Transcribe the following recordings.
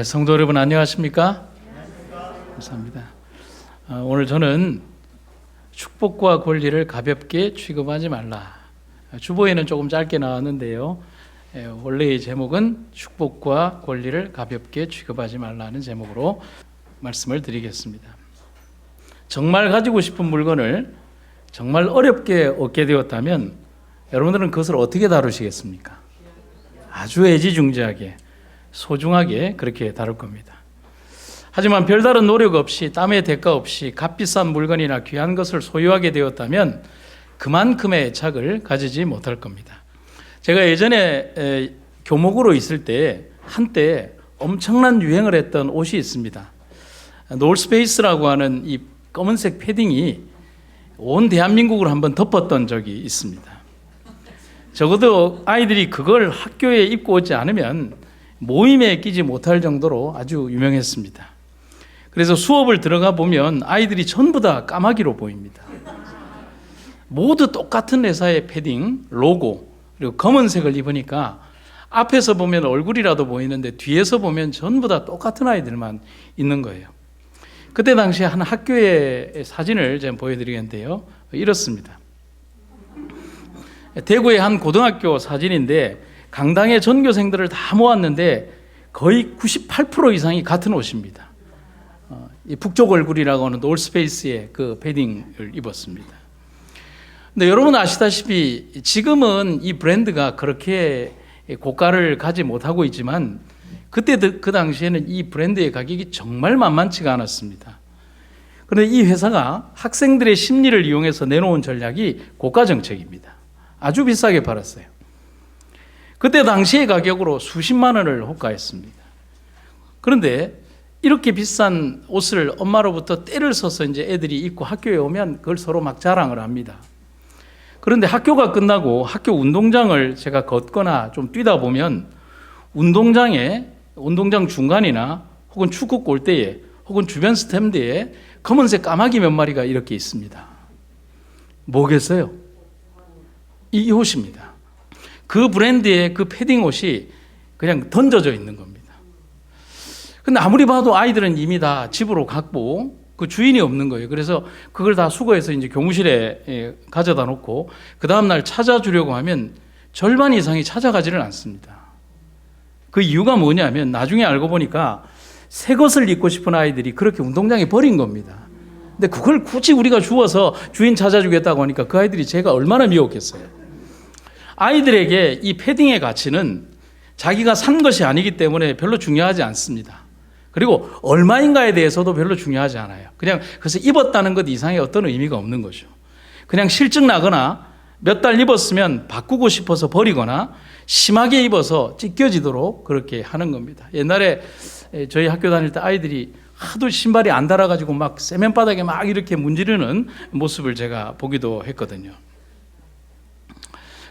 성도 여러분 안녕하십니까? 감사합니다. 오늘 저는 축복과 권리를 가볍게 취급하지 말라. 주보에는 조금 짧게 나왔는데요. 원래의 제목은 축복과 권리를 가볍게 취급하지 말라는 제목으로 말씀을 드리겠습니다. 정말 가지고 싶은 물건을 정말 어렵게 얻게 되었다면 여러분들은 그것을 어떻게 다루시겠습니까? 아주 애지중지하게 소중하게 그렇게 다룰 겁니다. 하지만 별다른 노력 없이 땀의 대가 없이 값비싼 물건이나 귀한 것을 소유하게 되었다면 그만큼의 애착을 가지지 못할 겁니다. 제가 예전에 교목으로 있을 때 한때 엄청난 유행을 했던 옷이 있습니다. 노스페이스라고 하는 이 검은색 패딩이 온 대한민국을 한번 덮었던 적이 있습니다. 적어도 아이들이 그걸 학교에 입고 오지 않으면 모임에 끼지 못할 정도로 아주 유명했습니다. 그래서 수업을 들어가 보면 아이들이 전부 다 까마귀로 보입니다. 모두 똑같은 회사의 패딩, 로고, 그리고 검은색을 입으니까 앞에서 보면 얼굴이라도 보이는데 뒤에서 보면 전부 다 똑같은 아이들만 있는 거예요. 그때 당시에 한 학교의 사진을 제가 보여드리겠는데요. 이렇습니다. 대구의 한 고등학교 사진인데 강당의 전교생들을 다 모았는데 거의 98% 이상이 같은 옷입니다. 이 북쪽 얼굴이라고 하는 노스페이스의 그 패딩을 입었습니다. 근데 여러분 아시다시피 지금은 이 브랜드가 그렇게 고가를 가지 못하고 있지만 그때 그 당시에는 이 브랜드의 가격이 정말 만만치가 않았습니다. 그런데 이 회사가 학생들의 심리를 이용해서 내놓은 전략이 고가 정책입니다. 아주 비싸게 팔았어요. 그때 당시의 가격으로 수십만 원을 호가했습니다. 그런데 이렇게 비싼 옷을 엄마로부터 때를 써서 이제 애들이 입고 학교에 오면 그걸 서로 막 자랑을 합니다. 그런데 학교가 끝나고 학교 운동장을 제가 걷거나 좀 뛰다 보면 운동장 중간이나 혹은 축구 골대에 혹은 주변 스탠드에 검은색 까마귀 몇 마리가 이렇게 있습니다. 뭐겠어요? 이 옷입니다. 그 브랜드의 그 패딩 옷이 그냥 던져져 있는 겁니다. 근데 아무리 봐도 아이들은 이미 다 집으로 갖고 그 주인이 없는 거예요. 그래서 그걸 다 수거해서 이제 교무실에 가져다 놓고 그 다음날 찾아주려고 하면 절반 이상이 찾아가지는 않습니다. 그 이유가 뭐냐면 나중에 알고 보니까 새 것을 입고 싶은 아이들이 그렇게 운동장에 버린 겁니다. 근데 그걸 굳이 우리가 주워서 주인 찾아주겠다고 하니까 그 아이들이 제가 얼마나 미웠겠어요. 아이들에게 이 패딩의 가치는 자기가 산 것이 아니기 때문에 별로 중요하지 않습니다. 그리고 얼마인가에 대해서도 별로 중요하지 않아요. 그냥 그래서 입었다는 것 이상의 어떤 의미가 없는 거죠. 그냥 실증 나거나 몇 달 입었으면 바꾸고 싶어서 버리거나 심하게 입어서 찢겨지도록 그렇게 하는 겁니다. 옛날에 저희 학교 다닐 때 아이들이 하도 신발이 안 달아가지고 막 세면바닥에 막 이렇게 문지르는 모습을 제가 보기도 했거든요.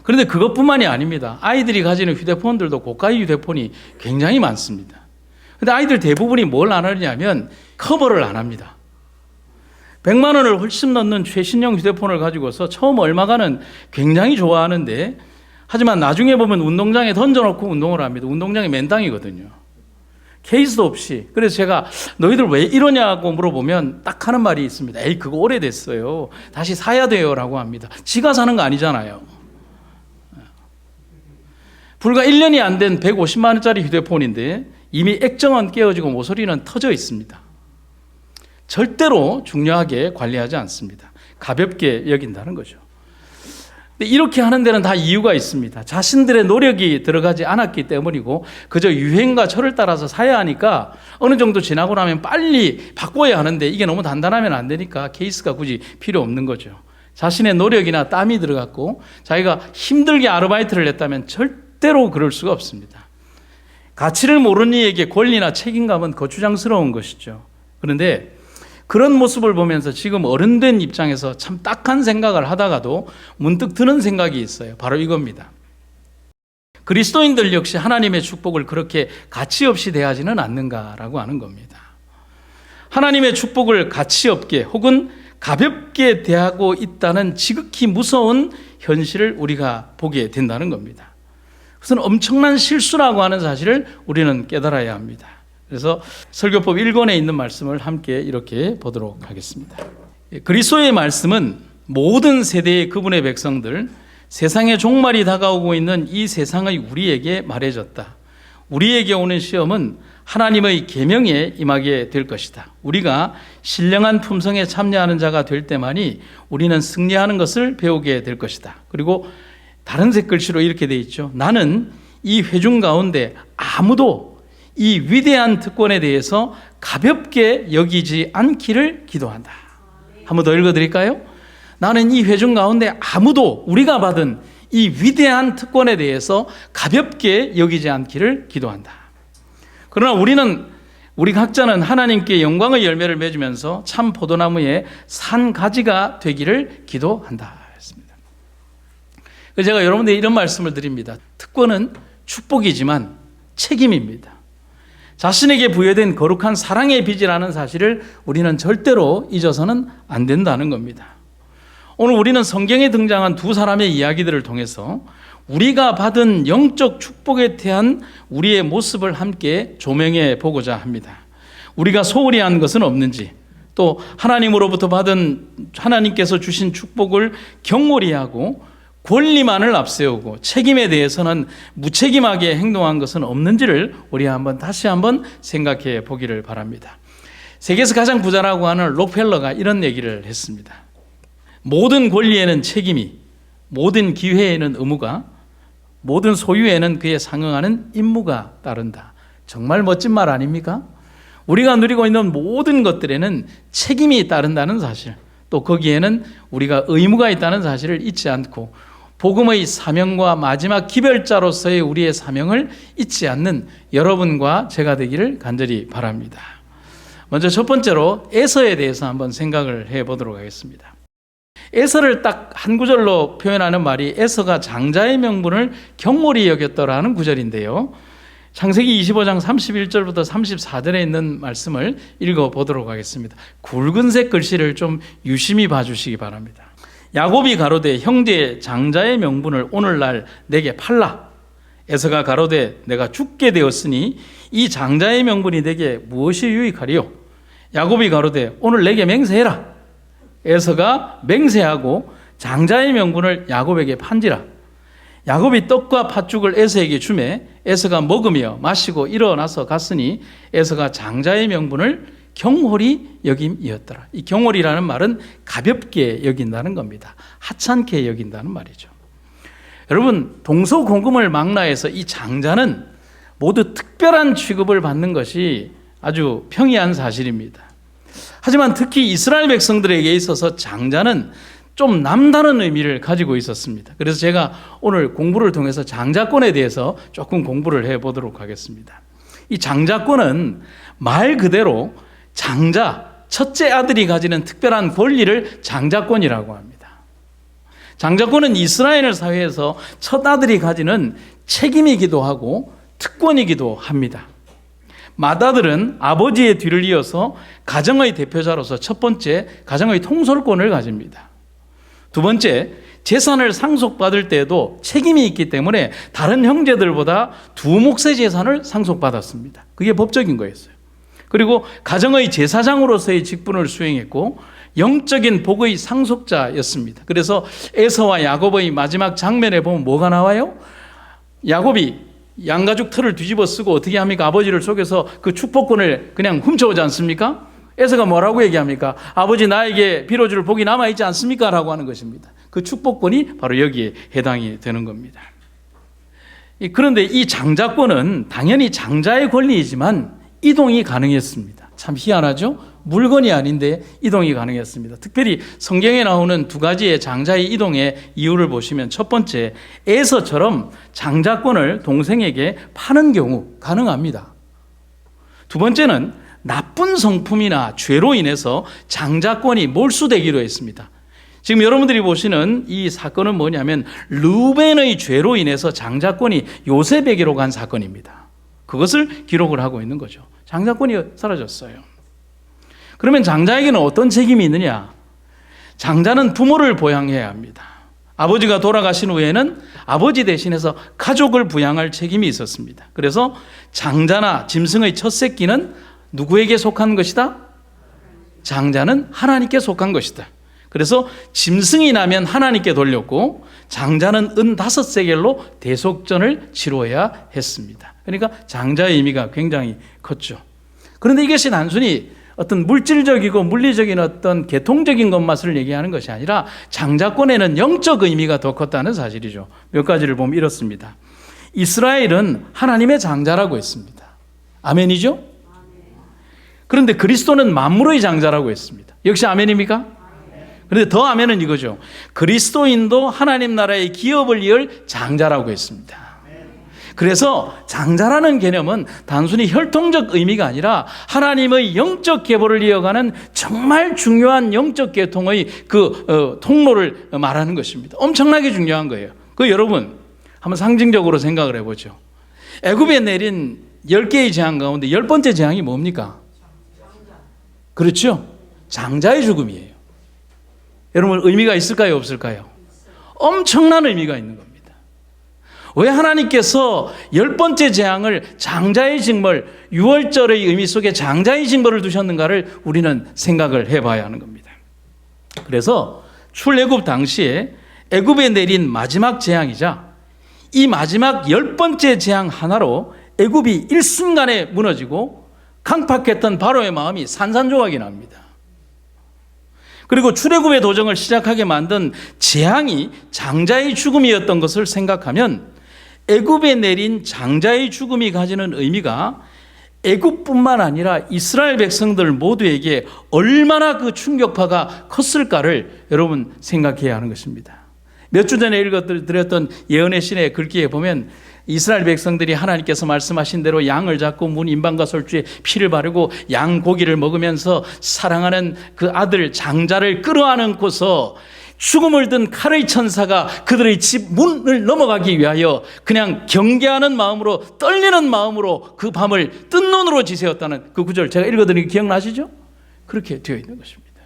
그런데 그것뿐만이 아닙니다. 아이들이 가지는 휴대폰들도 고가의 휴대폰이 굉장히 많습니다. 그런데 아이들 대부분이 뭘 안 하냐면 커버를 안 합니다. 100만 원을 훨씬 넘는 최신형 휴대폰을 가지고서 처음 얼마가는 굉장히 좋아하는데 하지만 나중에 보면 운동장에 던져놓고 운동을 합니다. 운동장이 맨땅이거든요. 케이스도 없이. 그래서 제가 너희들 왜 이러냐고 물어보면 딱 하는 말이 있습니다. 에이 그거 오래됐어요. 다시 사야 돼요 라고 합니다. 지가 사는 거 아니잖아요. 불과 1년이 안 된 150만 원짜리 휴대폰인데 이미 액정은 깨어지고 모서리는 터져 있습니다. 절대로 중요하게 관리하지 않습니다. 가볍게 여긴다는 거죠. 근데 이렇게 하는 데는 다 이유가 있습니다. 자신들의 노력이 들어가지 않았기 때문이고 그저 유행과 철을 따라서 사야 하니까 어느 정도 지나고 나면 빨리 바꿔야 하는데 이게 너무 단단하면 안 되니까 케이스가 굳이 필요 없는 거죠. 자신의 노력이나 땀이 들어갔고 자기가 힘들게 아르바이트를 했다면 절대로 그럴 수가 없습니다. 가치를 모르는 이에게 권리나 책임감은 거추장스러운 것이죠. 그런데 그런 모습을 보면서 지금 어른된 입장에서 참 딱한 생각을 하다가도 문득 드는 생각이 있어요. 바로 이겁니다. 그리스도인들 역시 하나님의 축복을 그렇게 가치 없이 대하지는 않는가라고 하는 겁니다. 하나님의 축복을 가치 없게 혹은 가볍게 대하고 있다는 지극히 무서운 현실을 우리가 보게 된다는 겁니다. 그것은 엄청난 실수라고 하는 사실을 우리는 깨달아야 합니다. 그래서 설교법 1권에 있는 말씀을 함께 이렇게 보도록 하겠습니다. 그리스도의 말씀은 모든 세대의 그분의 백성들, 세상의 종말이 다가오고 있는 이 세상의 우리에게 말해졌다. 우리에게 오는 시험은 하나님의 계명에 임하게 될 것이다. 우리가 신령한 품성에 참여하는 자가 될 때만이 우리는 승리하는 것을 배우게 될 것이다. 그리고 다른 색글씨로 이렇게 되어 있죠. 나는 이 회중 가운데 아무도 이 위대한 특권에 대해서 가볍게 여기지 않기를 기도한다. 한번 더 읽어드릴까요? 나는 이 회중 가운데 아무도 우리가 받은 이 위대한 특권에 대해서 가볍게 여기지 않기를 기도한다. 그러나 우리 각자는 하나님께 영광의 열매를 맺으면서 참 포도나무의 산 가지가 되기를 기도한다 했습니다. 그래서 제가 여러분들에게 이런 말씀을 드립니다. 특권은 축복이지만 책임입니다. 자신에게 부여된 거룩한 사랑의 빚이라는 사실을 우리는 절대로 잊어서는 안 된다는 겁니다. 오늘 우리는 성경에 등장한 두 사람의 이야기들을 통해서 우리가 받은 영적 축복에 대한 우리의 모습을 함께 조명해 보고자 합니다. 우리가 소홀히 한 것은 없는지, 또 하나님으로부터 받은 하나님께서 주신 축복을 경홀히 하고 권리만을 앞세우고 책임에 대해서는 무책임하게 행동한 것은 없는지를 우리 다시 한번 생각해 보기를 바랍니다. 세계에서 가장 부자라고 하는 록펠러가 이런 얘기를 했습니다. 모든 권리에는 책임이, 모든 기회에는 의무가, 모든 소유에는 그에 상응하는 임무가 따른다. 정말 멋진 말 아닙니까? 우리가 누리고 있는 모든 것들에는 책임이 따른다는 사실, 또 거기에는 우리가 의무가 있다는 사실을 잊지 않고 복음의 사명과 마지막 기별자로서의 우리의 사명을 잊지 않는 여러분과 제가 되기를 간절히 바랍니다. 먼저 첫 번째로 에서에 대해서 한번 생각을 해보도록 하겠습니다. 에서를 딱 한 구절로 표현하는 말이 에서가 장자의 명분을 경홀히 여겼더라는 구절인데요. 창세기 25장 31절부터 34절에 있는 말씀을 읽어보도록 하겠습니다. 굵은색 글씨를 좀 유심히 봐주시기 바랍니다. 야곱이 가로되 형제 장자의 명분을 오늘날 내게 팔라. 에서가 가로되 내가 죽게 되었으니 이 장자의 명분이 내게 무엇이 유익하리요? 야곱이 가로되 오늘 내게 맹세해라. 에서가 맹세하고 장자의 명분을 야곱에게 판지라. 야곱이 떡과 팥죽을 에서에게 주매 에서가 먹으며 마시고 일어나서 갔으니 에서가 장자의 명분을 경홀히 여김이었더라. 이 경홀이라는 말은 가볍게 여긴다는 겁니다. 하찮게 여긴다는 말이죠. 여러분, 동서고금을 망라해서 이 장자는 모두 특별한 취급을 받는 것이 아주 평이한 사실입니다. 하지만 특히 이스라엘 백성들에게 있어서 장자는 좀 남다른 의미를 가지고 있었습니다. 그래서 제가 오늘 공부를 통해서 장자권에 대해서 조금 공부를 해보도록 하겠습니다. 이 장자권은 말 그대로 장자, 첫째 아들이 가지는 특별한 권리를 장자권이라고 합니다. 장자권은 이스라엘 사회에서 첫 아들이 가지는 책임이기도 하고 특권이기도 합니다. 맏아들은 아버지의 뒤를 이어서 가정의 대표자로서 첫 번째 가정의 통솔권을 가집니다. 두 번째, 재산을 상속받을 때에도 책임이 있기 때문에 다른 형제들보다 두 몫의 재산을 상속받았습니다. 그게 법적인 거였어요. 그리고 가정의 제사장으로서의 직분을 수행했고 영적인 복의 상속자였습니다. 그래서 에서와 야곱의 마지막 장면에 보면 뭐가 나와요? 야곱이 양가죽 털을 뒤집어 쓰고 어떻게 합니까? 아버지를 속여서 그 축복권을 그냥 훔쳐오지 않습니까? 에서가 뭐라고 얘기합니까? 아버지 나에게 빌어줄 복이 남아있지 않습니까? 라고 하는 것입니다. 그 축복권이 바로 여기에 해당이 되는 겁니다. 그런데 이 장자권은 당연히 장자의 권리이지만 이동이 가능했습니다. 참 희한하죠? 물건이 아닌데 이동이 가능했습니다. 특별히 성경에 나오는 두 가지의 장자의 이동의 이유를 보시면 첫 번째, 에서처럼 장자권을 동생에게 파는 경우 가능합니다. 두 번째는 나쁜 성품이나 죄로 인해서 장자권이 몰수되기도 했습니다. 지금 여러분들이 보시는 이 사건은 뭐냐면 르우벤의 죄로 인해서 장자권이 요셉에게로 간 사건입니다. 그것을 기록을 하고 있는 거죠. 장자권이 사라졌어요. 그러면 장자에게는 어떤 책임이 있느냐? 장자는 부모를 보양해야 합니다. 아버지가 돌아가신 후에는 아버지 대신해서 가족을 부양할 책임이 있었습니다. 그래서 장자나 짐승의 첫 새끼는 누구에게 속한 것이다? 장자는 하나님께 속한 것이다. 그래서 짐승이 나면 하나님께 돌렸고 장자는 은 5세겔로 대속전을 치러야 했습니다. 그러니까 장자의 의미가 굉장히 컸죠. 그런데 이것이 단순히 어떤 물질적이고 물리적인 어떤 계통적인 것만을 얘기하는 것이 아니라 장자권에는 영적 의미가 더 컸다는 사실이죠. 몇 가지를 보면 이렇습니다. 이스라엘은 하나님의 장자라고 했습니다. 아멘이죠? 그런데 그리스도는 만물의 장자라고 했습니다. 역시 아멘입니까? 그런데 더 아멘은 이거죠. 그리스도인도 하나님 나라의 기업을 이을 장자라고 했습니다. 그래서 장자라는 개념은 단순히 혈통적 의미가 아니라 하나님의 영적 계보를 이어가는 정말 중요한 영적 계통의 통로를 말하는 것입니다. 엄청나게 중요한 거예요. 여러분 한번 상징적으로 생각을 해보죠. 애굽에 내린 10개의 재앙 가운데 10번째 재앙이 뭡니까? 그렇죠? 장자의 죽음이에요. 여러분 의미가 있을까요? 없을까요? 엄청난 의미가 있는 겁니다. 왜 하나님께서 10번째 재앙을 장자의 징벌, 유월절의 의미 속에 장자의 징벌을 두셨는가를 우리는 생각을 해봐야 하는 겁니다. 그래서 출애굽 당시에 애굽에 내린 마지막 재앙이자 이 마지막 10번째 재앙 하나로 애굽이 일순간에 무너지고 강팍했던 바로의 마음이 산산조각이 납니다. 그리고 출애굽의 도정을 시작하게 만든 재앙이 장자의 죽음이었던 것을 생각하면 애굽에 내린 장자의 죽음이 가지는 의미가 애굽뿐만 아니라 이스라엘 백성들 모두에게 얼마나 그 충격파가 컸을까를 여러분 생각해야 하는 것입니다. 몇 주 전에 읽어드렸던 예언의 신의 글귀에 보면 이스라엘 백성들이 하나님께서 말씀하신 대로 양을 잡고 문 임방과 솔주에 피를 바르고 양 고기를 먹으면서 사랑하는 그 아들 장자를 끌어안고서 죽음을 든 칼의 천사가 그들의 집 문을 넘어가기 위하여 그냥 경계하는 마음으로 떨리는 마음으로 그 밤을 뜬 눈으로 지새웠다는 그 구절 제가 읽어드린 게 기억나시죠? 그렇게 되어 있는 것입니다.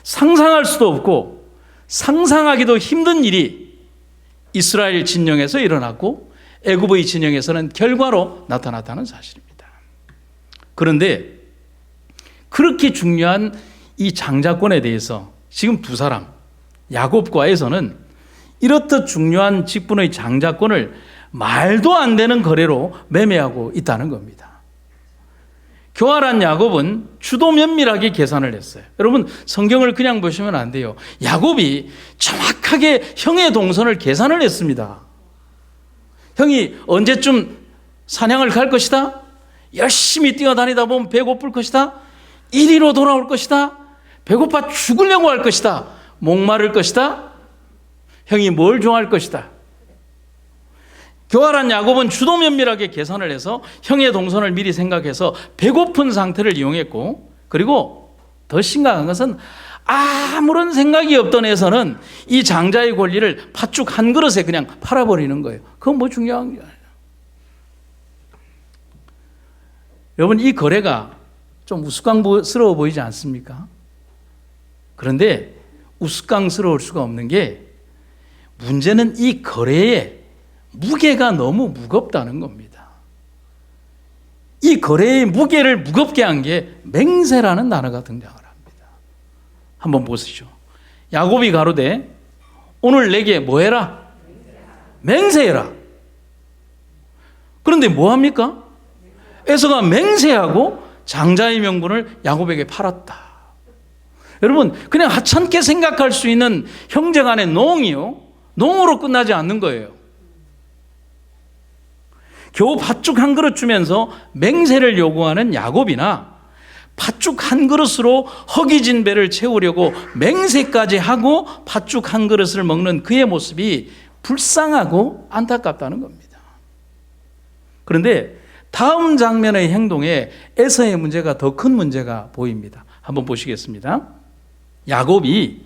상상할 수도 없고 상상하기도 힘든 일이 이스라엘 진영에서 일어났고 애굽의 진영에서는 결과로 나타났다는 사실입니다. 그런데 그렇게 중요한 이 장자권에 대해서 지금 두 사람 야곱과 에서는 이렇듯 중요한 직분의 장자권을 말도 안 되는 거래로 매매하고 있다는 겁니다. 교활한 야곱은 주도 면밀하게 계산을 했어요. 여러분 성경을 그냥 보시면 안 돼요. 야곱이 정확하게 형의 동선을 계산을 했습니다. 형이 언제쯤 사냥을 갈 것이다? 열심히 뛰어다니다 보면 배고플 것이다? 이리로 돌아올 것이다? 배고파 죽으려고 할 것이다. 목마를 것이다. 형이 뭘 좋아할 것이다. 교활한 야곱은 주도 면밀하게 계산을 해서 형의 동선을 미리 생각해서 배고픈 상태를 이용했고, 그리고 더 심각한 것은 아무런 생각이 없던 에서는 이 장자의 권리를 팥죽 한 그릇에 그냥 팔아버리는 거예요. 그건 뭐 중요한 게 아니에요. 여러분 이 거래가 좀 우스꽝스러워 보이지 않습니까? 그런데 우스꽝스러울 수가 없는 게 문제는 이 거래의 무게가 너무 무겁다는 겁니다. 이 거래의 무게를 무겁게 한 게 맹세라는 단어가 등장을 합니다. 한번 보시죠. 야곱이 가로되 오늘 내게 뭐 해라? 맹세해라. 그런데 뭐 합니까? 에서가 맹세하고 장자의 명분을 야곱에게 팔았다. 여러분 그냥 하찮게 생각할 수 있는 형제 간의 농이요, 농으로 끝나지 않는 거예요. 겨우 팥죽 한 그릇 주면서 맹세를 요구하는 야곱이나 팥죽 한 그릇으로 허기진 배를 채우려고 맹세까지 하고 팥죽 한 그릇을 먹는 그의 모습이 불쌍하고 안타깝다는 겁니다. 그런데 다음 장면의 행동에 에서의 문제가 더 큰 문제가 보입니다. 한번 보시겠습니다. 야곱이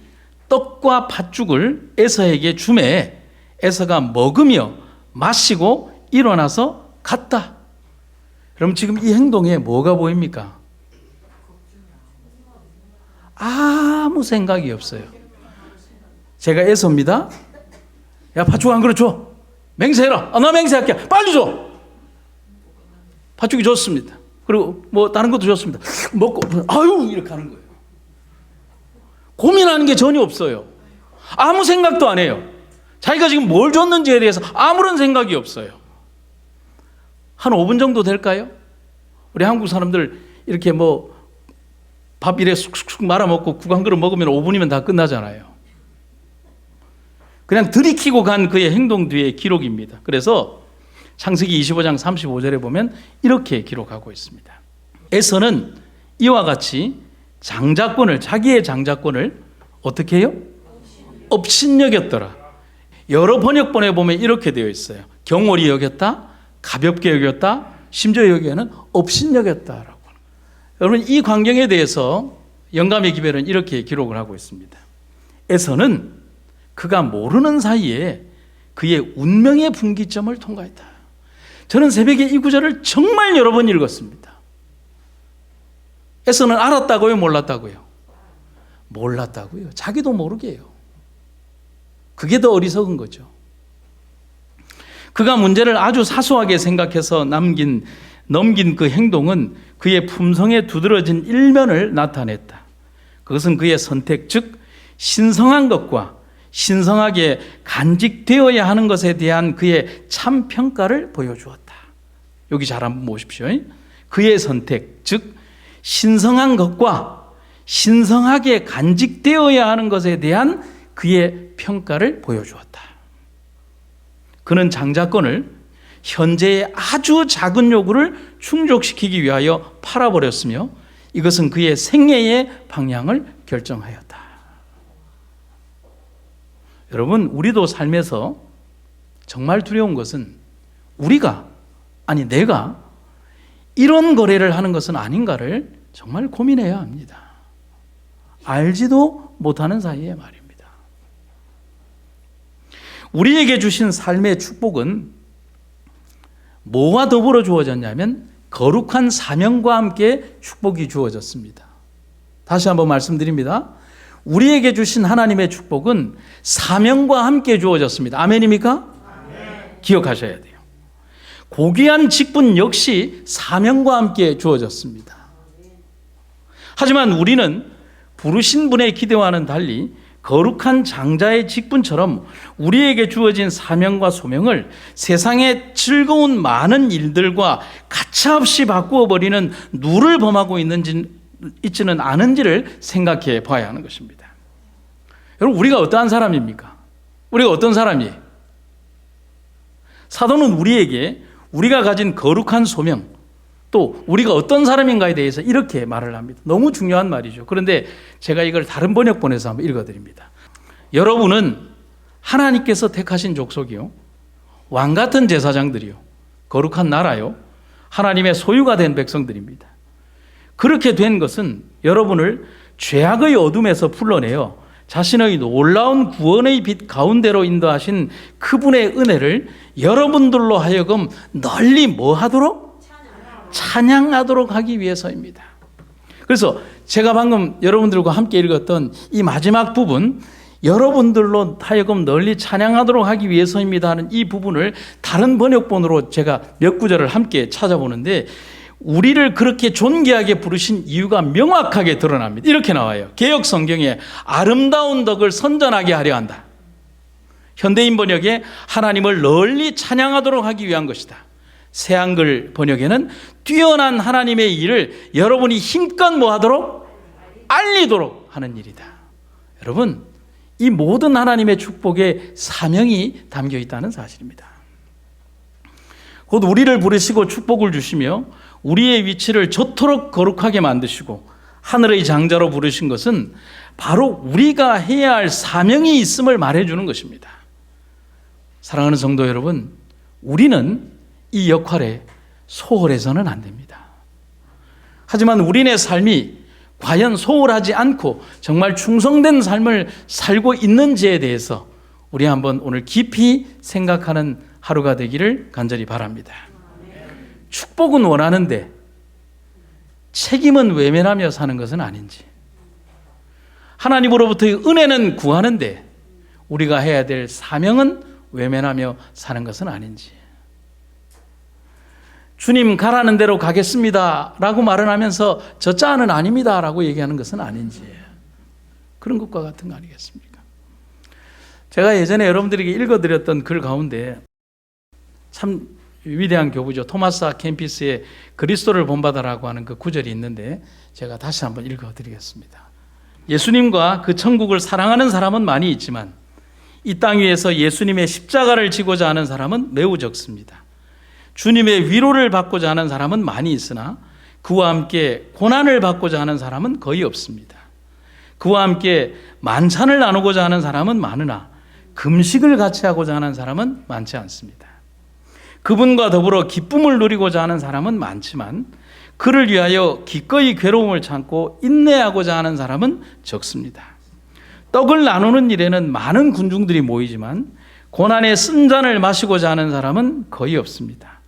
떡과 팥죽을 에서에게 주매 에서가 먹으며 마시고 일어나서 갔다. 그럼 지금 이 행동에 뭐가 보입니까? 아무 생각이 없어요. 제가 애섭니다. 야, 팥죽 한 그릇 줘. 맹세해라. 나 맹세할게. 빨리 줘. 팥죽이 좋습니다. 그리고 뭐 다른 것도 좋습니다. 먹고 아유 이렇게 하는 거예요. 고민하는 게 전혀 없어요. 아무 생각도 안 해요. 자기가 지금 뭘 줬는지에 대해서 아무런 생각이 없어요. 한 5분 정도 될까요? 우리 한국 사람들 이렇게 뭐 밥 이래 쑥쑥 말아 먹고 국 한 그릇 먹으면 5분이면 다 끝나잖아요. 그냥 들이키고 간 그의 행동 뒤의 기록입니다. 그래서 창세기 25장 35절에 보면 이렇게 기록하고 있습니다. 에서는 이와 같이 장자권을, 자기의 장자권을 어떻게 해요? 업신여겼더라. 여러 번역본에 보면 이렇게 되어 있어요. 경홀히 여겼다, 가볍게 여겼다, 심지어 여기에는 업신여겼다라고. 여러분, 이 광경에 대해서 영감의 기별은 이렇게 기록을 하고 있습니다. 에서는 그가 모르는 사이에 그의 운명의 분기점을 통과했다. 저는 새벽에 이 구절을 정말 여러 번 읽었습니다. 에서는 알았다고요? 몰랐다고요? 몰랐다고요. 자기도 모르게 해요. 그게 더 어리석은 거죠. 그가 문제를 아주 사소하게 생각해서 넘긴 그 행동은 그의 품성에 두드러진 일면을 나타냈다. 그것은 그의 선택, 즉 신성한 것과 신성하게 간직되어야 하는 것에 대한 그의 참 평가를 보여주었다. 여기 잘 한번 보십시오. 그의 선택, 즉 신성한 것과 신성하게 간직되어야 하는 것에 대한 그의 평가를 보여주었다. 그는 장자권을 현재의 아주 작은 요구를 충족시키기 위하여 팔아버렸으며 이것은 그의 생애의 방향을 결정하였다. 여러분, 우리도 삶에서 정말 두려운 것은 내가 이런 거래를 하는 것은 아닌가를 정말 고민해야 합니다. 알지도 못하는 사이에 말입니다. 우리에게 주신 삶의 축복은 뭐와 더불어 주어졌냐면 거룩한 사명과 함께 축복이 주어졌습니다. 다시 한번 말씀드립니다. 우리에게 주신 하나님의 축복은 사명과 함께 주어졌습니다. 아멘입니까? 아멘. 기억하셔야 돼요. 고귀한 직분 역시 사명과 함께 주어졌습니다. 하지만 우리는 부르신 분의 기대와는 달리 거룩한 장자의 직분처럼 우리에게 주어진 사명과 소명을 세상의 즐거운 많은 일들과 가차없이 바꾸어 버리는 누를 범하고 있지는 않은지를 생각해 봐야 하는 것입니다. 여러분, 우리가 어떠한 사람입니까? 우리가 어떤 사람이에요? 사도는 우리에게 우리가 가진 거룩한 소명, 또 우리가 어떤 사람인가에 대해서 이렇게 말을 합니다. 너무 중요한 말이죠. 그런데 제가 이걸 다른 번역본에서 한번 읽어드립니다. 여러분은 하나님께서 택하신 족속이요, 왕같은 제사장들이요, 거룩한 나라요, 하나님의 소유가 된 백성들입니다. 그렇게 된 것은 여러분을 죄악의 어둠에서 풀러내어 자신의 놀라운 구원의 빛 가운데로 인도하신 그분의 은혜를 여러분들로 하여금 널리 뭐 하도록? 찬양하도록 하기 위해서입니다. 그래서 제가 방금 여러분들과 함께 읽었던 이 마지막 부분, 여러분들로 하여금 널리 찬양하도록 하기 위해서입니다 하는 이 부분을 다른 번역본으로 제가 몇 구절을 함께 찾아보는데 우리를 그렇게 존귀하게 부르신 이유가 명확하게 드러납니다. 이렇게 나와요. 개역 성경에 아름다운 덕을 선전하게 하려 한다. 현대인 번역에 하나님을 널리 찬양하도록 하기 위한 것이다. 새한글 번역에는 뛰어난 하나님의 일을 여러분이 힘껏 뭐 하도록? 알리도록 하는 일이다. 여러분, 이 모든 하나님의 축복에 사명이 담겨 있다는 사실입니다. 곧 우리를 부르시고 축복을 주시며 우리의 위치를 저토록 거룩하게 만드시고 하늘의 장자로 부르신 것은 바로 우리가 해야 할 사명이 있음을 말해주는 것입니다. 사랑하는 성도 여러분, 우리는 이 역할에 소홀해서는 안 됩니다. 하지만 우리의 삶이 과연 소홀하지 않고 정말 충성된 삶을 살고 있는지에 대해서 우리 한번 오늘 깊이 생각하는 하루가 되기를 간절히 바랍니다. 축복은 원하는데 책임은 외면하며 사는 것은 아닌지, 하나님으로부터의 은혜는 구하는데 우리가 해야 될 사명은 외면하며 사는 것은 아닌지, 주님 가라는 대로 가겠습니다 라고 말은 하면서 저 자는 아닙니다 라고 얘기하는 것은 아닌지, 그런 것과 같은 거 아니겠습니까? 제가 예전에 여러분들에게 읽어드렸던 글 가운데 참 위대한 교부죠. 토마스 아 캠피스의 그리스도를 본받아라고 하는 그 구절이 있는데 제가 다시 한번 읽어드리겠습니다. 예수님과 그 천국을 사랑하는 사람은 많이 있지만 이 땅 위에서 예수님의 십자가를 지고자 하는 사람은 매우 적습니다. 주님의 위로를 받고자 하는 사람은 많이 있으나 그와 함께 고난을 받고자 하는 사람은 거의 없습니다. 그와 함께 만찬을 나누고자 하는 사람은 많으나 금식을 같이 하고자 하는 사람은 많지 않습니다. 그분과 더불어 기쁨을 누리고자 하는 사람은 많지만 그를 위하여 기꺼이 괴로움을 참고 인내하고자 하는 사람은 적습니다. 떡을 나누는 일에는 많은 군중들이 모이지만 고난의 쓴 잔을 마시고자 하는 사람은 거의 없습니다.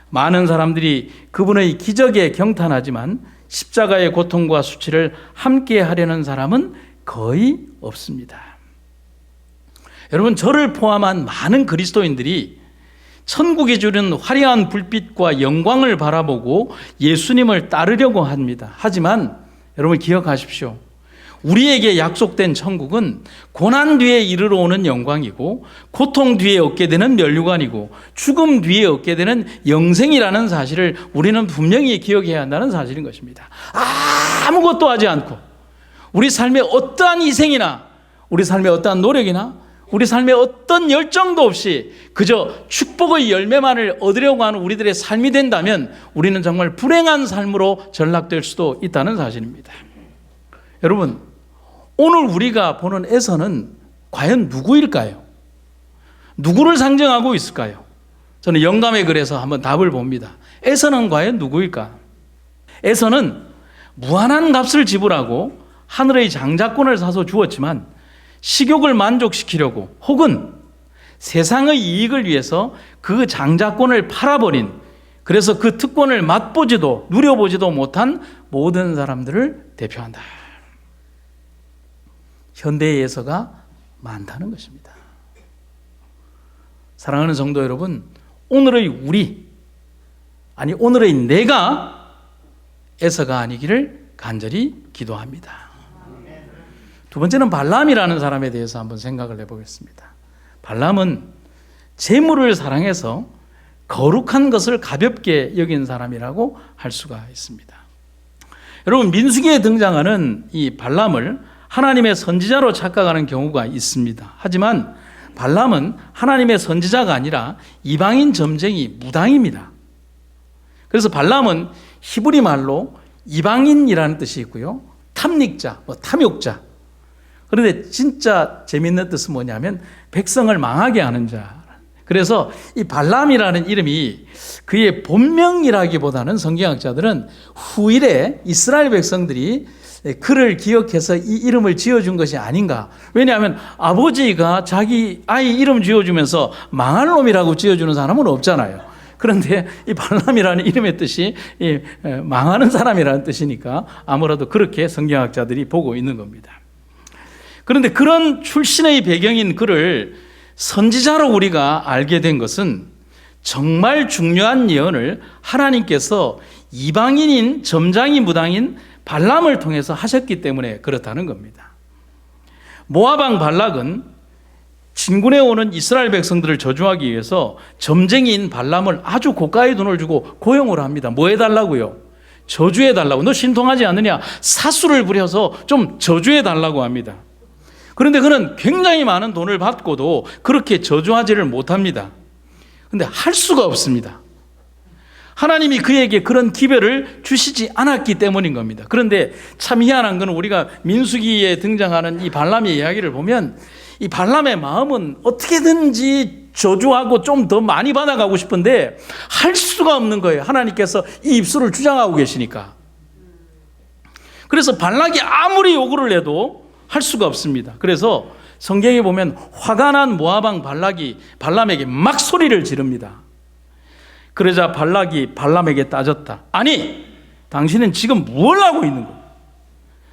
많은 사람들이 그분의 기적에 경탄하지만 십자가의 고통과 수치를 함께 하려는 사람은 거의 없습니다. 여러분, 저를 포함한 많은 그리스도인들이 천국이 주는 화려한 불빛과 영광을 바라보고 예수님을 따르려고 합니다. 하지만 여러분 기억하십시오. 우리에게 약속된 천국은 고난 뒤에 이르러 오는 영광이고 고통 뒤에 얻게 되는 면류관이고 죽음 뒤에 얻게 되는 영생이라는 사실을 우리는 분명히 기억해야 한다는 사실인 것입니다. 아무것도 하지 않고 우리 삶에 어떠한 희생이나 우리 삶에 어떠한 노력이나 우리 삶에 어떤 열정도 없이 그저 축복의 열매만을 얻으려고 하는 우리들의 삶이 된다면 우리는 정말 불행한 삶으로 전락될 수도 있다는 사실입니다. 여러분, 오늘 우리가 보는 에서는 과연 누구일까요? 누구를 상징하고 있을까요? 저는 영감의 글에서 한번 답을 봅니다. 에서는 과연 누구일까? 에서는 무한한 값을 지불하고 하늘의 장자권을 사서 주었지만 식욕을 만족시키려고 혹은 세상의 이익을 위해서 그 장자권을 팔아버린, 그래서 그 특권을 맛보지도 누려보지도 못한 모든 사람들을 대표한다. 현대의 예서가 많다는 것입니다. 사랑하는 성도 여러분, 오늘의 우리, 아니 오늘의 내가 에서가 아니기를 간절히 기도합니다. 두 번째는 발람이라는 사람에 대해서 한번 생각을 해보겠습니다. 발람은 재물을 사랑해서 거룩한 것을 가볍게 여긴 사람이라고 할 수가 있습니다. 여러분, 민수기에 등장하는 이 발람을 하나님의 선지자로 착각하는 경우가 있습니다. 하지만 발람은 하나님의 선지자가 아니라 이방인 점쟁이 무당입니다. 그래서 발람은 히브리 말로 이방인이라는 뜻이 있고요, 탐닉자, 탐욕자. 그런데 진짜 재밌는 뜻은 뭐냐면 백성을 망하게 하는 자. 그래서 이 발람이라는 이름이 그의 본명이라기보다는 성경학자들은 후일에 이스라엘 백성들이 그를 기억해서 이 이름을 지어준 것이 아닌가. 왜냐하면 아버지가 자기 아이 이름 지어주면서 망할 놈이라고 지어주는 사람은 없잖아요. 그런데 이 발람이라는 이름의 뜻이 망하는 사람이라는 뜻이니까 아무래도 그렇게 성경학자들이 보고 있는 겁니다. 그런데 그런 출신의 배경인 그를 선지자로 우리가 알게 된 것은 정말 중요한 예언을 하나님께서 이방인인 점장이 무당인 발람을 통해서 하셨기 때문에 그렇다는 겁니다. 모압 왕 발락은 진군에 오는 이스라엘 백성들을 저주하기 위해서 점쟁이인 발람을 아주 고가의 돈을 주고 고용을 합니다. 뭐 해달라고요? 저주해달라고. 너 신통하지 않느냐? 사수를 부려서 좀 저주해달라고 합니다. 그런데 그는 굉장히 많은 돈을 받고도 그렇게 저주하지를 못합니다. 그런데 할 수가 없습니다. 하나님이 그에게 그런 기별을 주시지 않았기 때문인 겁니다. 그런데 참 희한한 건 우리가 민수기에 등장하는 이 발람의 이야기를 보면 이 발람의 마음은 어떻게든지 저주하고 좀 더 많이 받아가고 싶은데 할 수가 없는 거예요. 하나님께서 이 입술을 주장하고 계시니까. 그래서 발락이 아무리 요구를 해도 할 수가 없습니다. 그래서 성경에 보면 화가 난 모압 왕 발락이 발람에게 막 소리를 지릅니다. 그러자 발락이 발람에게 따졌다. 아니, 당신은 지금 뭘 하고 있는 거야?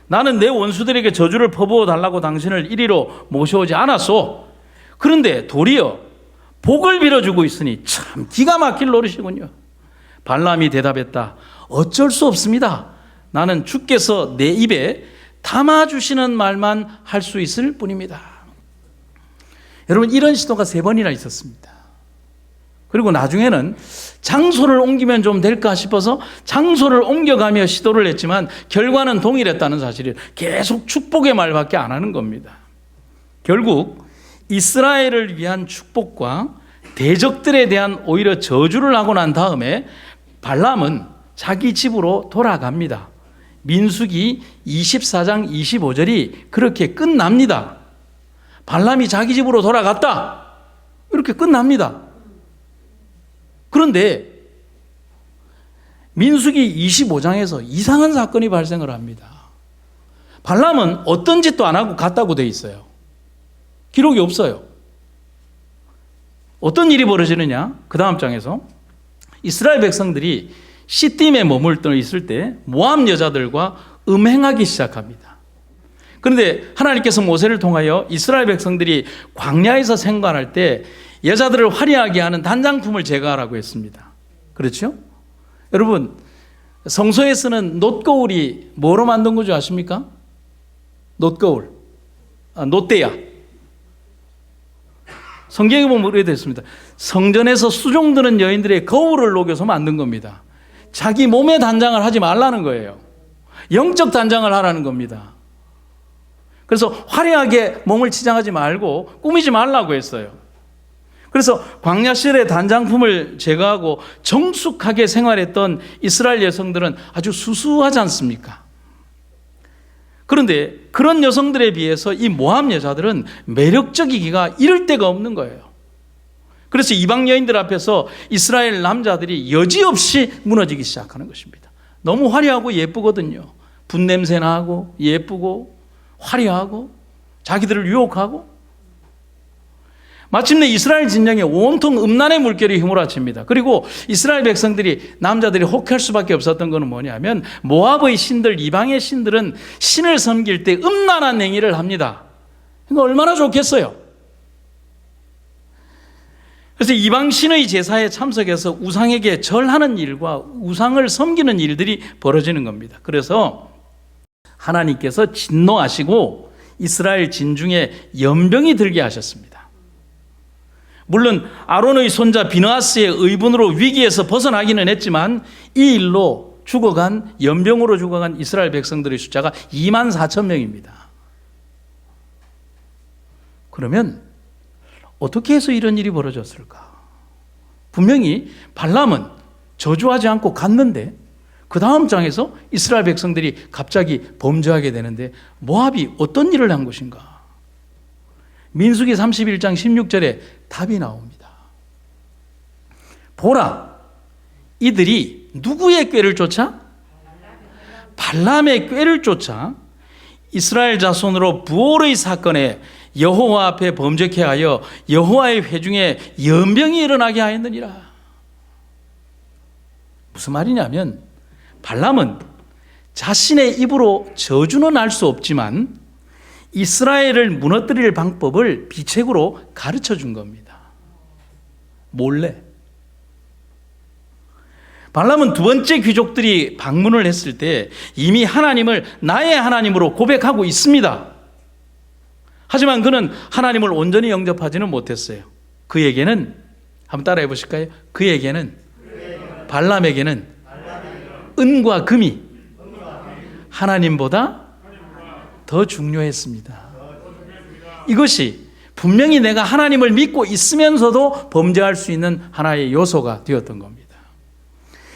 나는 내 원수들에게 저주를 퍼부어 달라고 당신을 이리로 모셔오지 않았소. 그런데 도리어 복을 빌어주고 있으니 참 기가 막힐 노릇이군요. 발람이 대답했다. 어쩔 수 없습니다. 나는 주께서 내 입에 담아주시는 말만 할 수 있을 뿐입니다. 여러분, 이런 시도가 3번이나 있었습니다. 그리고 나중에는 장소를 옮기면 좀 될까 싶어서 장소를 옮겨가며 시도를 했지만 결과는 동일했다는 사실을 계속 축복의 말밖에 안 하는 겁니다. 결국 이스라엘을 위한 축복과 대적들에 대한 오히려 저주를 하고 난 다음에 발람은 자기 집으로 돌아갑니다. 민수기 24장 25절이 그렇게 끝납니다. 발람이 자기 집으로 돌아갔다. 이렇게 끝납니다. 그런데 민수기 25장에서 이상한 사건이 발생을 합니다. 발람은 어떤 짓도 안 하고 갔다고 돼 있어요. 기록이 없어요. 어떤 일이 벌어지느냐? 그 다음 장에서 이스라엘 백성들이 시딤에 머물러 있을 때 모압 여자들과 음행하기 시작합니다. 그런데 하나님께서 모세를 통하여 이스라엘 백성들이 광야에서 생활할 때 여자들을 화려하게 하는 단장품을 제거하라고 했습니다. 그렇죠? 여러분, 성소에 쓰는 놋거울이 뭐로 만든 거죠? 아십니까? 놋거울. 놋대야. 성경에 보면 이렇게 되어 있습니다. 성전에서 수종드는 여인들의 거울을 녹여서 만든 겁니다. 자기 몸에 단장을 하지 말라는 거예요. 영적 단장을 하라는 겁니다. 그래서 화려하게 몸을 치장하지 말고 꾸미지 말라고 했어요. 그래서 광야 시절의 단장품을 제거하고 정숙하게 생활했던 이스라엘 여성들은 아주 수수하지 않습니까? 그런데 그런 여성들에 비해서 이 모압 여자들은 매력적이기가 이를 데가 없는 거예요. 그래서 이방 여인들 앞에서 이스라엘 남자들이 여지없이 무너지기 시작하는 것입니다. 너무 화려하고 예쁘거든요. 분냄새 나고 예쁘고 화려하고 자기들을 유혹하고 마침내 이스라엘 진영에 온통 음란의 물결이 휘몰아칩니다. 그리고 이스라엘 백성들이 남자들이 혹할 수밖에 없었던 것은 뭐냐면 모압의 신들, 이방의 신들은 신을 섬길 때 음란한 행위를 합니다. 그러니까 얼마나 좋겠어요. 그래서 이방 신의 제사에 참석해서 우상에게 절하는 일과 우상을 섬기는 일들이 벌어지는 겁니다. 그래서 하나님께서 진노하시고 이스라엘 진중에 연병이 들게 하셨습니다. 물론 아론의 손자 비느하스의 의분으로 위기에서 벗어나기는 했지만 이 일로 연병으로 죽어간 이스라엘 백성들의 숫자가 24,000명입니다. 그러면 어떻게 해서 이런 일이 벌어졌을까? 분명히 발람은 저주하지 않고 갔는데 그 다음 장에서 이스라엘 백성들이 갑자기 범죄하게 되는데 모압이 어떤 일을 한 것인가? 민수기 31장 16절에 답이 나옵니다. 보라, 이들이 누구의 꾀를 쫓아? 발람의 꾀를 쫓아 이스라엘 자손으로 부올의 사건에 여호와 앞에 범죄케 하여 여호와의 회중에 연병이 일어나게 하였느니라. 무슨 말이냐면 발람은 자신의 입으로 저주는 할 수 없지만 이스라엘을 무너뜨릴 방법을 비책으로 가르쳐 준 겁니다. 몰래. 발람은 두 번째 귀족들이 방문을 했을 때 이미 하나님을 나의 하나님으로 고백하고 있습니다. 하지만 그는 하나님을 온전히 영접하지는 못했어요. 그에게는 한번 따라해 보실까요? 그에게는 발람에게는 은과 금이 하나님보다 더 중요했습니다. 이것이 분명히 내가 하나님을 믿고 있으면서도 범죄할 수 있는 하나의 요소가 되었던 겁니다.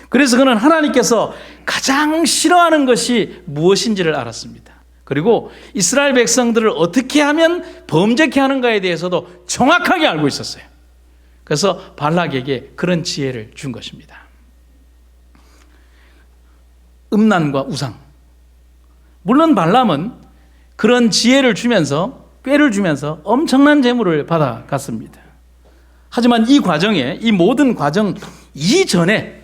그래서 그는 하나님께서 가장 싫어하는 것이 무엇인지를 알았습니다. 그리고 이스라엘 백성들을 어떻게 하면 범죄케 하는가에 대해서도 정확하게 알고 있었어요. 그래서 발락에게 그런 지혜를 준 것입니다. 음란과 우상. 물론 발람은 그런 지혜를 주면서 꾀를 주면서 엄청난 재물을 받아갔습니다. 하지만 이 과정에 이 모든 과정 이전에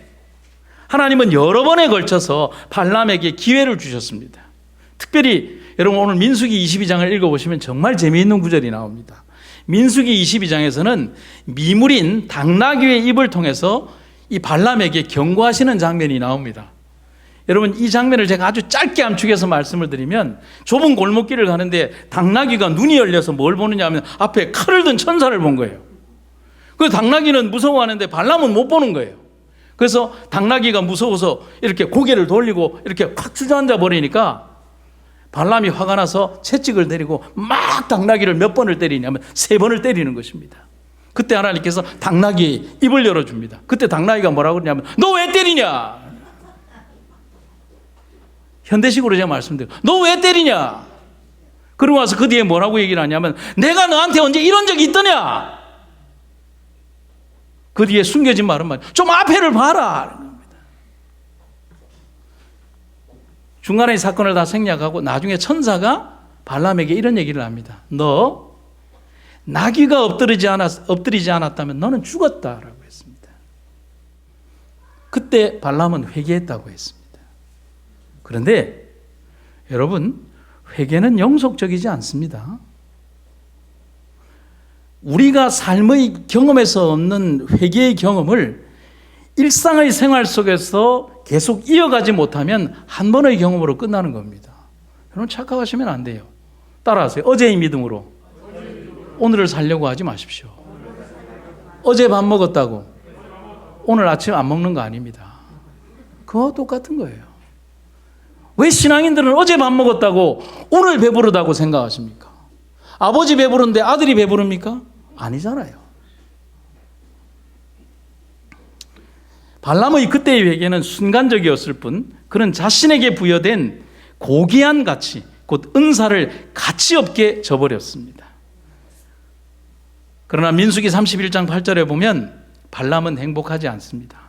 하나님은 여러 번에 걸쳐서 발람에게 기회를 주셨습니다. 특별히 여러분 오늘 민수기 22장을 읽어보시면 정말 재미있는 구절이 나옵니다. 민수기 22장에서는 미물인 당나귀의 입을 통해서 이 발람에게 경고하시는 장면이 나옵니다. 여러분, 이 장면을 제가 아주 짧게 함축해서 말씀을 드리면, 좁은 골목길을 가는데 당나귀가 눈이 열려서 뭘 보느냐 하면 앞에 칼을 든 천사를 본 거예요. 그 당나귀는 무서워하는데 발람은 못 보는 거예요. 그래서 당나귀가 무서워서 이렇게 고개를 돌리고 이렇게 확 주저앉아 버리니까 발람이 화가 나서 채찍을 내리고 막 당나귀를 몇 번을 때리냐면 3번을 때리는 것입니다. 그때 하나님께서 당나귀의 입을 열어줍니다. 그때 당나귀가 뭐라고 그러냐면 너 왜 때리냐? 현대식으로 제가 말씀드려요. 너 왜 때리냐? 그러고 와서 그 뒤에 뭐라고 얘기를 하냐면 내가 너한테 언제 이런 적이 있더냐? 그 뒤에 숨겨진 말은 말이야. 좀 앞에를 봐라. 중간에 이 사건을 다 생략하고 나중에 천사가 발람에게 이런 얘기를 합니다. 너 나귀가 엎드리지 않았다면 너는 죽었다라고 했습니다. 그때 발람은 회개했다고 했습니다. 그런데 여러분, 회개는 영속적이지 않습니다. 우리가 삶의 경험에서 얻는 회개의 경험을 일상의 생활 속에서 계속 이어가지 못하면 한 번의 경험으로 끝나는 겁니다. 여러분, 착각하시면 안 돼요. 따라하세요. 어제의 믿음으로 오늘을 살려고 하지 마십시오. 어제 밥 먹었다고 오늘 아침 안 먹는 거 아닙니다. 그거와 똑같은 거예요. 왜 신앙인들은 어제 밥 먹었다고 오늘 배부르다고 생각하십니까? 아버지 배부른데 아들이 배부릅니까? 아니잖아요. 발람의 그때의 회개는 순간적이었을 뿐 그는 자신에게 부여된 고귀한 가치, 곧 은사를 가치 없게 저버렸습니다. 그러나 민수기 31장 8절에 보면 발람은 행복하지 않습니다.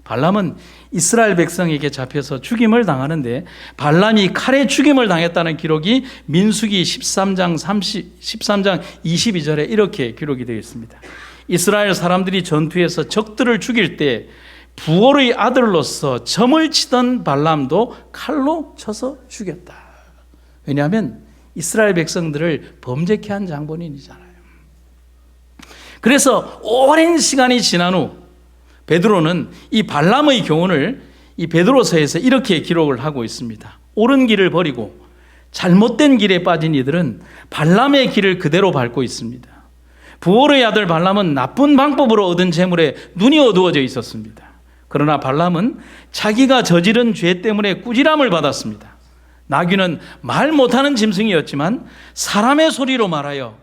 발람은 이스라엘 백성에게 잡혀서 죽임을 당하는데 발람이 칼에 죽임을 당했다는 기록이 민수기 13장 22절에 이렇게 기록이 되어 있습니다. 이스라엘 사람들이 전투에서 적들을 죽일 때 부올의 아들로서 점을 치던 발람도 칼로 쳐서 죽였다. 왜냐하면 이스라엘 백성들을 범죄케 한 장본인이잖아요. 그래서 오랜 시간이 지난 후 베드로는 이 발람의 교훈을 이 베드로서에서 이렇게 기록을 하고 있습니다. 옳은 길을 버리고 잘못된 길에 빠진 이들은 발람의 길을 그대로 밟고 있습니다. 부올의 아들 발람은 나쁜 방법으로 얻은 재물에 눈이 어두워져 있었습니다. 그러나 발람은 자기가 저지른 죄 때문에 꾸지람을 받았습니다. 나귀는 말 못하는 짐승이었지만 사람의 소리로 말하여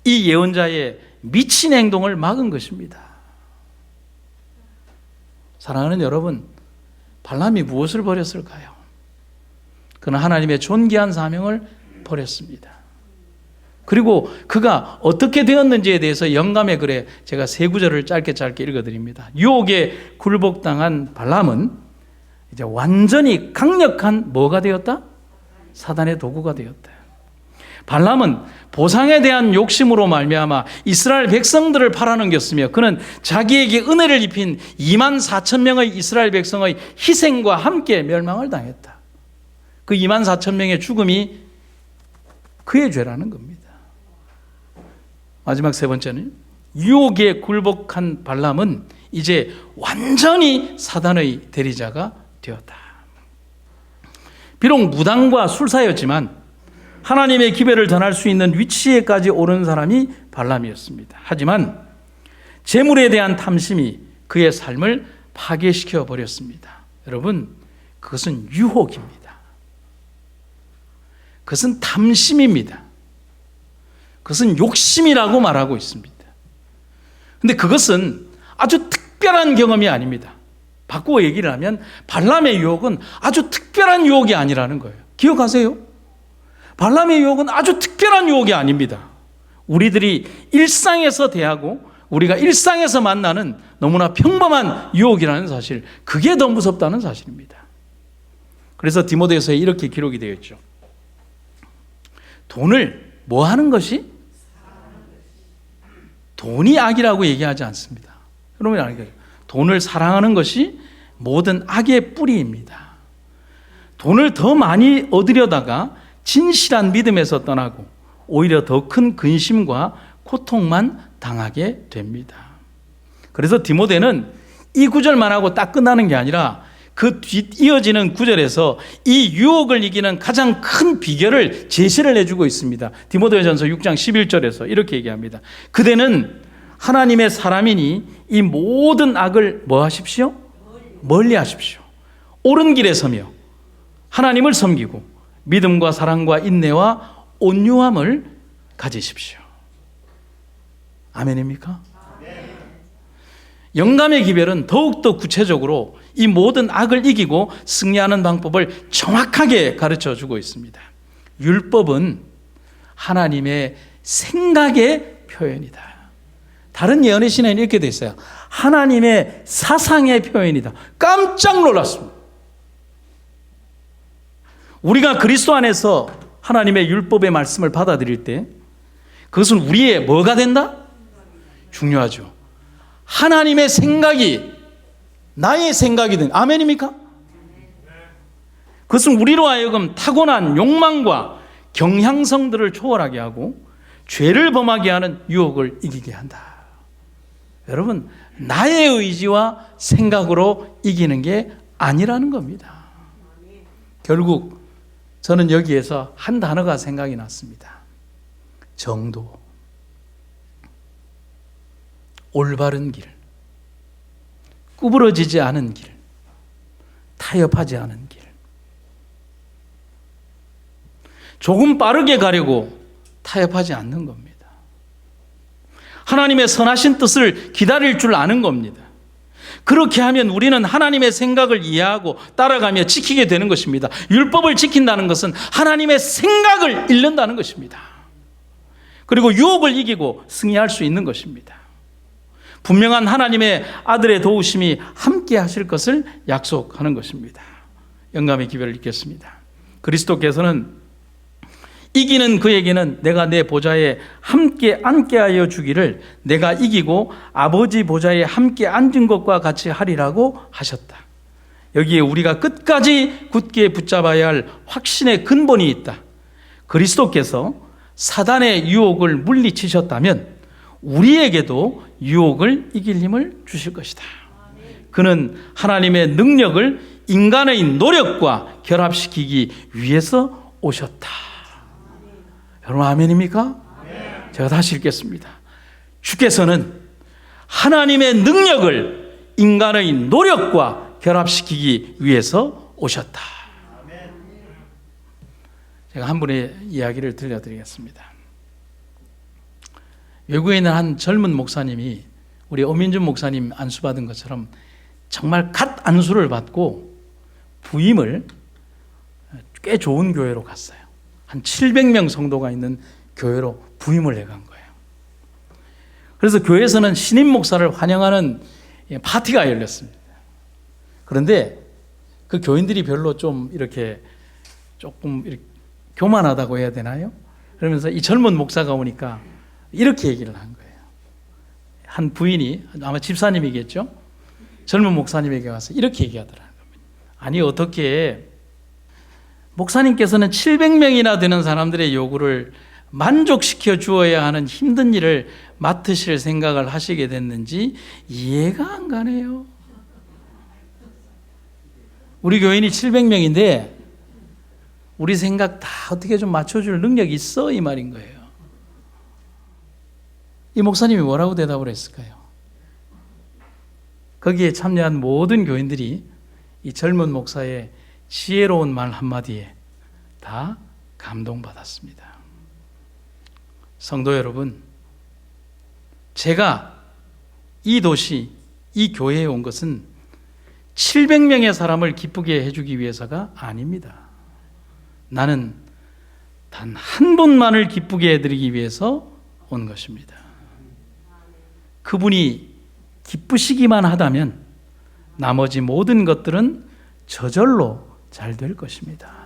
이 예언자의 미친 행동을 막은 것입니다. 사랑하는 여러분, 발람이 무엇을 버렸을까요? 그는 하나님의 존귀한 사명을 버렸습니다. 그리고 그가 어떻게 되었는지에 대해서 영감의 글에 제가 3구절을 짧게 읽어드립니다. 유혹에 굴복당한 발람은 이제 완전히 강력한 뭐가 되었다? 사단의 도구가 되었다. 발람은 보상에 대한 욕심으로 말미암아 이스라엘 백성들을 팔아넘겼으며 그는 자기에게 은혜를 입힌 2만 4천 명의 이스라엘 백성의 희생과 함께 멸망을 당했다. 그 2만 4천 명의 죽음이 그의 죄라는 겁니다. 마지막 3번째는 유혹에 굴복한 발람은 이제 완전히 사단의 대리자가 되었다. 비록 무당과 술사였지만 하나님의 기별을 전할 수 있는 위치에까지 오른 사람이 발람이었습니다. 하지만 재물에 대한 탐심이 그의 삶을 파괴시켜 버렸습니다. 여러분, 그것은 유혹입니다. 그것은 탐심입니다. 그것은 욕심이라고 말하고 있습니다. 그런데 그것은 아주 특별한 경험이 아닙니다. 바꾸어 얘기를 하면 발람의 유혹은 아주 특별한 유혹이 아니라는 거예요. 기억하세요? 발람의 유혹은 아주 특별한 유혹이 아닙니다. 우리들이 일상에서 대하고 우리가 일상에서 만나는 너무나 평범한 유혹이라는 사실, 그게 더 무섭다는 사실입니다. 그래서 디모데후서에 이렇게 기록이 되어 있죠. 돈을 뭐 하는 것이? 돈이 악이라고 얘기하지 않습니다. 여러분이 알겠죠? 돈을 사랑하는 것이 모든 악의 뿌리입니다. 돈을 더 많이 얻으려다가 진실한 믿음에서 떠나고 오히려 더 큰 근심과 고통만 당하게 됩니다. 그래서 디모데는 이 구절만 하고 딱 끝나는 게 아니라 그 뒤 이어지는 구절에서 이 유혹을 이기는 가장 큰 비결을 제시를 해주고 있습니다. 디모데전서 6장 11절에서 이렇게 얘기합니다. 그대는 하나님의 사람이니 이 모든 악을 뭐 하십시오? 멀리 하십시오. 옳은 길에 서며 하나님을 섬기고 믿음과 사랑과 인내와 온유함을 가지십시오. 아멘입니까? 영감의 기별은 더욱더 구체적으로 이 모든 악을 이기고 승리하는 방법을 정확하게 가르쳐 주고 있습니다. 율법은 하나님의 생각의 표현이다. 다른 예언의 신에는 이렇게 돼 있어요. 하나님의 사상의 표현이다. 깜짝 놀랐습니다. 우리가 그리스도 안에서 하나님의 율법의 말씀을 받아들일 때 그것은 우리의 뭐가 된다? 중요하죠. 하나님의 생각이 나의 생각이 된, 아멘입니까? 그것은 우리로 하여금 타고난 욕망과 경향성들을 초월하게 하고 죄를 범하게 하는 유혹을 이기게 한다. 여러분, 나의 의지와 생각으로 이기는 게 아니라는 겁니다. 결국 저는 여기에서 한 단어가 생각이 났습니다. 정도. 올바른 길, 구부러지지 않은 길, 타협하지 않은 길. 조금 빠르게 가려고 타협하지 않는 겁니다. 하나님의 선하신 뜻을 기다릴 줄 아는 겁니다. 그렇게 하면 우리는 하나님의 생각을 이해하고 따라가며 지키게 되는 것입니다. 율법을 지킨다는 것은 하나님의 생각을 잃는다는 것입니다. 그리고 유혹을 이기고 승리할 수 있는 것입니다. 분명한 하나님의 아들의 도우심이 함께 하실 것을 약속하는 것입니다. 영감의 기별을 읽겠습니다. 그리스도께서는 이기는 그에게는 내가 내 보좌에 함께 앉게 하여 주기를 내가 이기고 아버지 보좌에 함께 앉은 것과 같이 하리라고 하셨다. 여기에 우리가 끝까지 굳게 붙잡아야 할 확신의 근본이 있다. 그리스도께서 사단의 유혹을 물리치셨다면 우리에게도 유혹을 이길 힘을 주실 것이다. 그는 하나님의 능력을 인간의 노력과 결합시키기 위해서 오셨다. 여러분 아멘입니까? 제가 다시 읽겠습니다. 주께서는 하나님의 능력을 인간의 노력과 결합시키기 위해서 오셨다. 제가 한 분의 이야기를 들려드리겠습니다. 외국에 있는 한 젊은 목사님이 우리 오민준 목사님 안수받은 것처럼 정말 갓 안수를 받고 부임을 꽤 좋은 교회로 갔어요. 한 700명 성도가 있는 교회로 부임을 해간 거예요. 그래서 교회에서는 신임 목사를 환영하는 파티가 열렸습니다. 그런데 그 교인들이 별로 좀 이렇게 조금 이렇게 교만하다고 해야 되나요? 그러면서 이 젊은 목사가 오니까 이렇게 얘기를 한 거예요. 한 부인이 아마 집사님이겠죠? 젊은 목사님에게 와서 이렇게 얘기하더라는 겁니다. 아니 어떻게 목사님께서는 700명이나 되는 사람들의 요구를 만족시켜 주어야 하는 힘든 일을 맡으실 생각을 하시게 됐는지 이해가 안 가네요. 우리 교인이 700명인데 우리 생각 다 어떻게 좀 맞춰줄 능력이 있어? 이 말인 거예요. 이 목사님이 뭐라고 대답을 했을까요? 거기에 참여한 모든 교인들이 이 젊은 목사의 지혜로운 말 한마디에 다 감동받았습니다. 성도 여러분, 제가 이 도시, 이 교회에 온 것은 700명의 사람을 기쁘게 해주기 위해서가 아닙니다. 나는 단 한 분만을 기쁘게 해드리기 위해서 온 것입니다. 그분이 기쁘시기만 하다면 나머지 모든 것들은 저절로 잘 될 것입니다.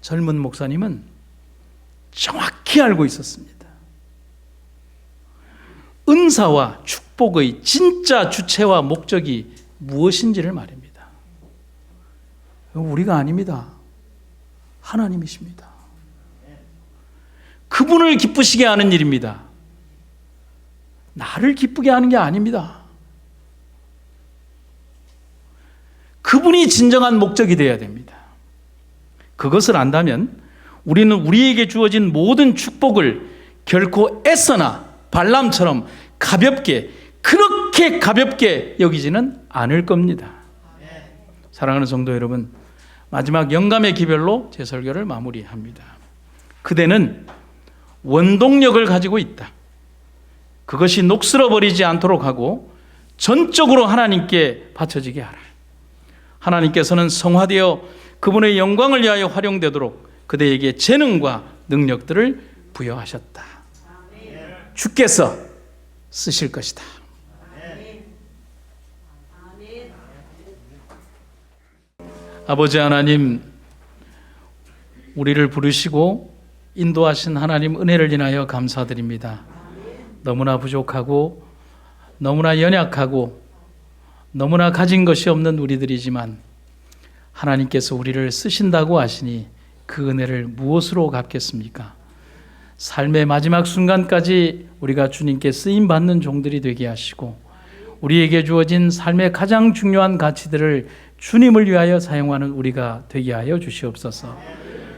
젊은 목사님은 정확히 알고 있었습니다. 은사와 축복의 진짜 주체와 목적이 무엇인지를 말입니다. 우리가 아닙니다. 하나님이십니다. 그분을 기쁘시게 하는 일입니다. 나를 기쁘게 하는 게 아닙니다. 그분이 진정한 목적이 되어야 됩니다. 그것을 안다면 우리는 우리에게 주어진 모든 축복을 결코 애써나 발람처럼 그렇게 가볍게 여기지는 않을 겁니다. 사랑하는 성도 여러분, 마지막 영감의 기별로 제 설교를 마무리합니다. 그대는 원동력을 가지고 있다. 그것이 녹슬어 버리지 않도록 하고 전적으로 하나님께 바쳐지게 하라. 하나님께서는 성화되어 그분의 영광을 위하여 활용되도록 그대에게 재능과 능력들을 부여하셨다. 주께서 쓰실 것이다. 아버지 하나님, 우리를 부르시고 인도하신 하나님 은혜를 인하여 감사드립니다. 너무나 부족하고 너무나 연약하고 너무나 가진 것이 없는 우리들이지만 하나님께서 우리를 쓰신다고 하시니 그 은혜를 무엇으로 갚겠습니까? 삶의 마지막 순간까지 우리가 주님께 쓰임받는 종들이 되게 하시고 우리에게 주어진 삶의 가장 중요한 가치들을 주님을 위하여 사용하는 우리가 되게 하여 주시옵소서.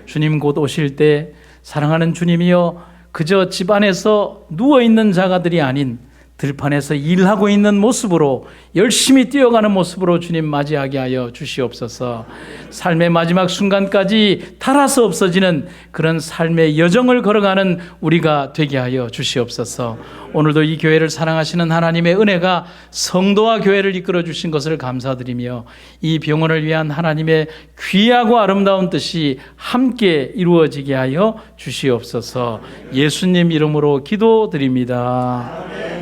주님 곧 오실 때 사랑하는 주님이여 그저 집안에서 누워있는 자가들이 아닌 들판에서 일하고 있는 모습으로 열심히 뛰어가는 모습으로 주님 맞이하게 하여 주시옵소서. 삶의 마지막 순간까지 닳아서 없어지는 그런 삶의 여정을 걸어가는 우리가 되게 하여 주시옵소서. 오늘도 이 교회를 사랑하시는 하나님의 은혜가 성도와 교회를 이끌어 주신 것을 감사드리며 이 병원을 위한 하나님의 귀하고 아름다운 뜻이 함께 이루어지게 하여 주시옵소서. 예수님 이름으로 기도드립니다.